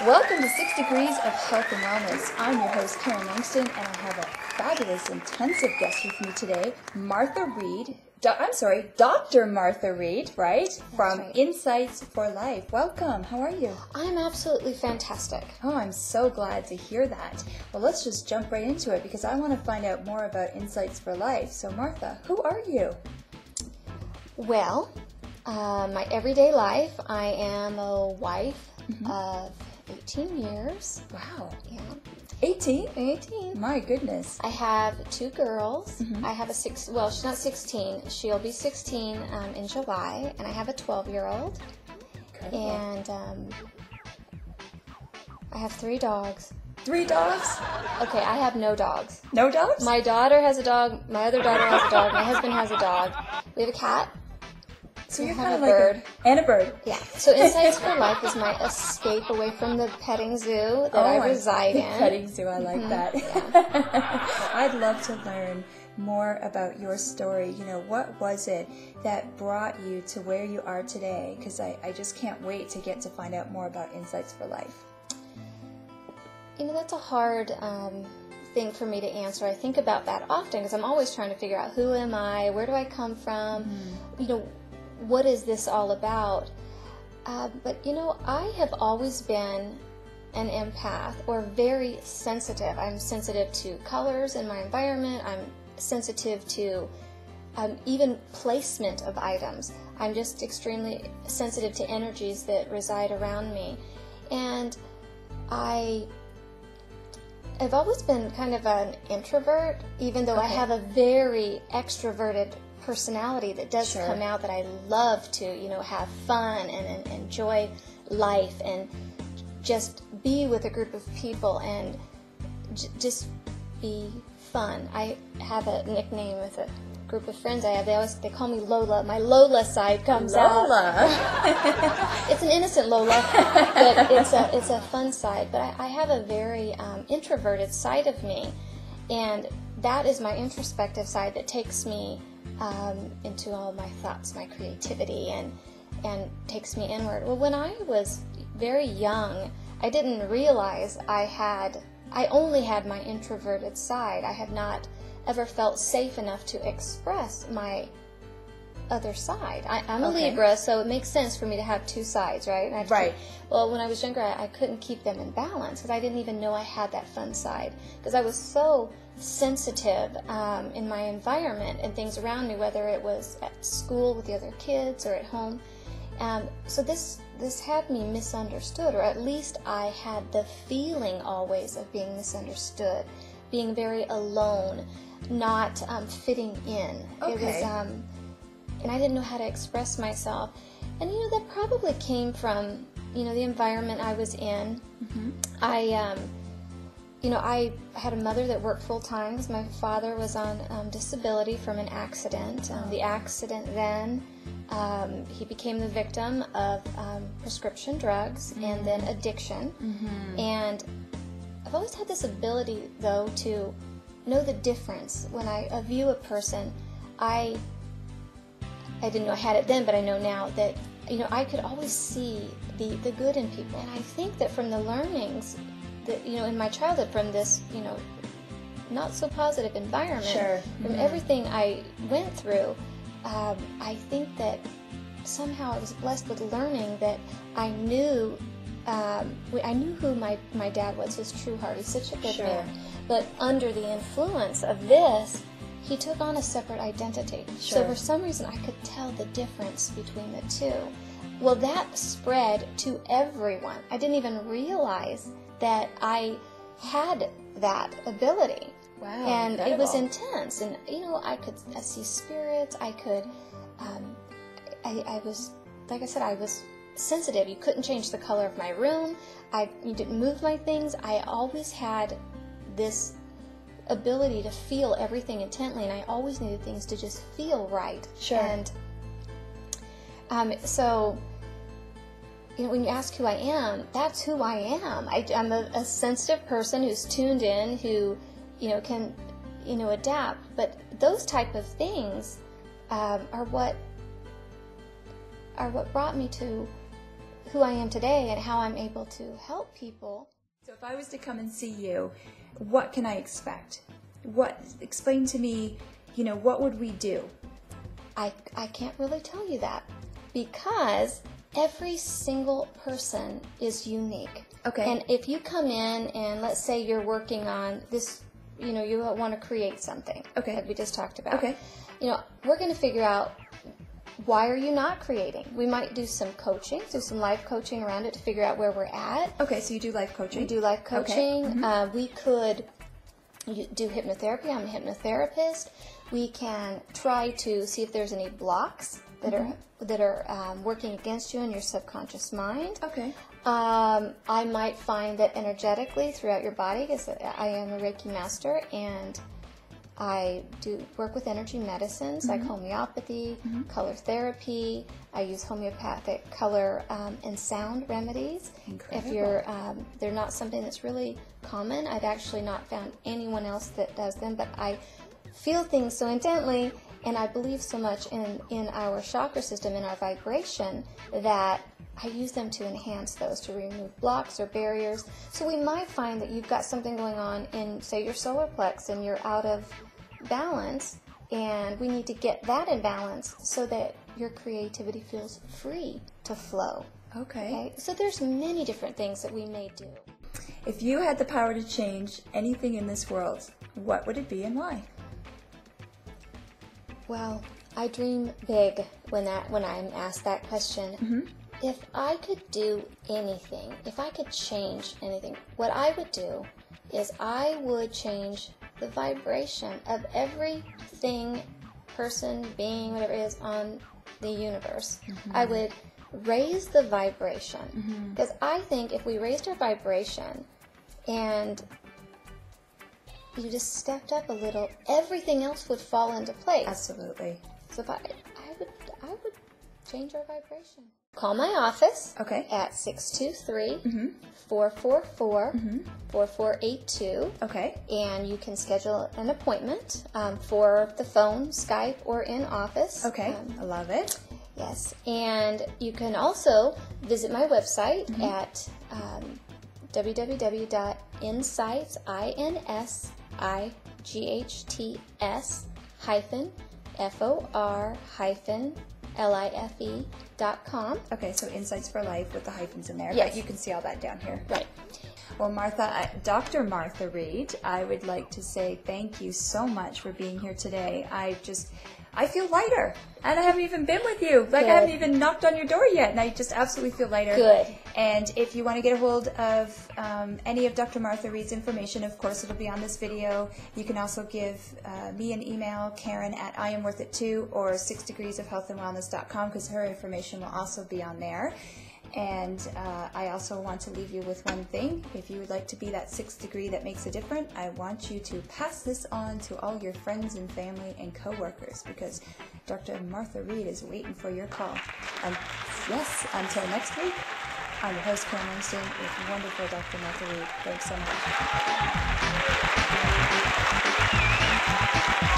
Welcome to 6 Degrees of Health and Wellness. I'm your host, Karen Langston, and I have a fabulous, intensive guest with me today, Martha Reed. Dr. Martha Reed, right? From right. Insights for Life. Welcome. How are you? I'm absolutely fantastic. Oh, I'm so glad to hear that. Well, let's just jump right into it because I want to find out more about Insights for Life. So, Martha, who are you? Well, my everyday life, I am a wife of 18 years. Wow. Yeah. 18? 18. My goodness. I have two girls. I have she's not 16. She'll be 16 in July. And I have a 12-year-old. Incredible. And I have 3 dogs. 3 dogs? Okay, I have no dogs. No dogs? My daughter has a dog. My other daughter has a dog. My husband has a dog. We have a cat. So you're have kind of a like bird. And a bird. Yeah. So Insights for Life is my escape away from the petting zoo that I reside in. Petting zoo, I like that. Yeah. I'd love to learn more about your story. You know, what was it that brought you to where you are today? Because I just can't wait to get to find out more about Insights for Life. You know, that's a hard thing for me to answer. I think about that often because I'm always trying to figure out who am I, where do I come from, you know, what is this all about? But, you know, I have always been an empath or very sensitive. I'm sensitive to colors in my environment. I'm sensitive to even placement of items. I'm just extremely sensitive to energies that reside around me. And I've always been kind of an introvert, even though I have a very extroverted personality that does come out, that I love to, you know, have fun and enjoy life and just be with a group of people and just be fun. I have a nickname with a group of friends I have. They call me Lola. My Lola side comes out. It's an innocent Lola, but it's a fun side. But I have a very introverted side of me, and that is my introspective side that takes me into all my thoughts, my creativity, and takes me inward. Well, when I was very young, I didn't realize I only had my introverted side. I had not ever felt safe enough to express my other side. I'm a Libra, so it makes sense for me to have 2 sides, right? Well, when I was younger, I couldn't keep them in balance because I didn't even know I had that fun side because I was so sensitive in my environment and things around me, whether it was at school with the other kids or at home. So this had me misunderstood, or at least I had the feeling always of being misunderstood, being very alone, not fitting in. It was, and I didn't know how to express myself. And, you know, that probably came from, you know, the environment I was in. You know, I had a mother that worked full-time because my father was on disability from an accident. The accident then, he became the victim of prescription drugs and then addiction. And I've always had this ability, though, to know the difference. When I view a person, I didn't know I had it then, but I know now that, you know, I could always see the good in people. And I think that from the learnings that, you know, in my childhood, from this, you know, not so positive environment, from everything I went through, I think that somehow I was blessed with learning that I knew who my dad was, his true heart. He's such a good man. But under the influence of this, he took on a separate identity. So for some reason, I could tell the difference between the two. Well, that spread to everyone. I didn't even realize that I had that ability. Wow. And incredible. it was intense. And, you know, I could see spirits. I could, I was, like I said, I was sensitive. You couldn't change the color of my room. You didn't move my things. I always had this ability to feel everything intently, and I always needed things to just feel right. And so, you know, when you ask who I am, that's who I am. I'm a sensitive person who's tuned in, who, you know, can, you know, adapt. But those type of things are what brought me to who I am today and how I'm able to help people. So if I was to come and see you, what can I expect? Explain to me, what would we do? I can't really tell you that because every single person is unique. Okay. And if you come in and let's say you're working on this, you want to create something. Okay. Like we just talked about. Okay. We're going to figure out why are you not creating. We might do some coaching, do some life coaching around it to figure out where we're at. Okay, so you do life coaching. We do life coaching. Okay. Mm-hmm. We could do hypnotherapy. I'm a hypnotherapist. We can try to see if there's any blocks that are working against you in your subconscious mind. Okay. I might find that energetically throughout your body, because I am a Reiki master, and I do work with energy medicines like homeopathy, color therapy. I use homeopathic color and sound remedies. Incredible. If you're, they're not something that's really common. I've actually not found anyone else that does them, but I feel things so intently, and I believe so much in our chakra system, in our vibration, that I use them to enhance those, to remove blocks or barriers. So we might find that you've got something going on in, say, your solar plex, and you're out of balance, and we need to get that in balance so that your creativity feels free to flow. Okay. So there's many different things that we may do. If you had the power to change anything in this world, what would it be and why? Well, I dream big when I'm asked that question. If I could do anything, if I could change anything, what I would do is I would change the vibration of everything, person, being, whatever it is on the universe. I would raise the vibration, because I think if we raised our vibration and you just stepped up a little, everything else would fall into place. Absolutely. So if I would change our vibration. Call my office at 623-444-4482. Okay. And you can schedule an appointment for the phone, Skype, or in office. Okay. I love it. Yes. And you can also visit my website at www.insights-for-life.com. Okay, so Insights for Life with the hyphens in there. Yes. But you can see all that down here. Right. Well, Dr. Martha Reed, I would like to say thank you so much for being here today. I feel lighter, and I haven't even been with you. Like, I haven't even knocked on your door yet, and I just absolutely feel lighter. Good. And if you want to get a hold of any of Dr. Martha Reed's information, of course, it'll be on this video. You can also give me an email, Karen at IamWorthIt2 or 6degreesofhealthandwellness.com, because her information will also be on there. And I also want to leave you with one thing. If you would like to be that 6th degree that makes a difference, I want you to pass this on to all your friends and family and coworkers, because Dr. Martha Reed is waiting for your call. And yes, until next week, I'm your host, Karen Langston, with wonderful Dr. Martha Reed. Thanks so much.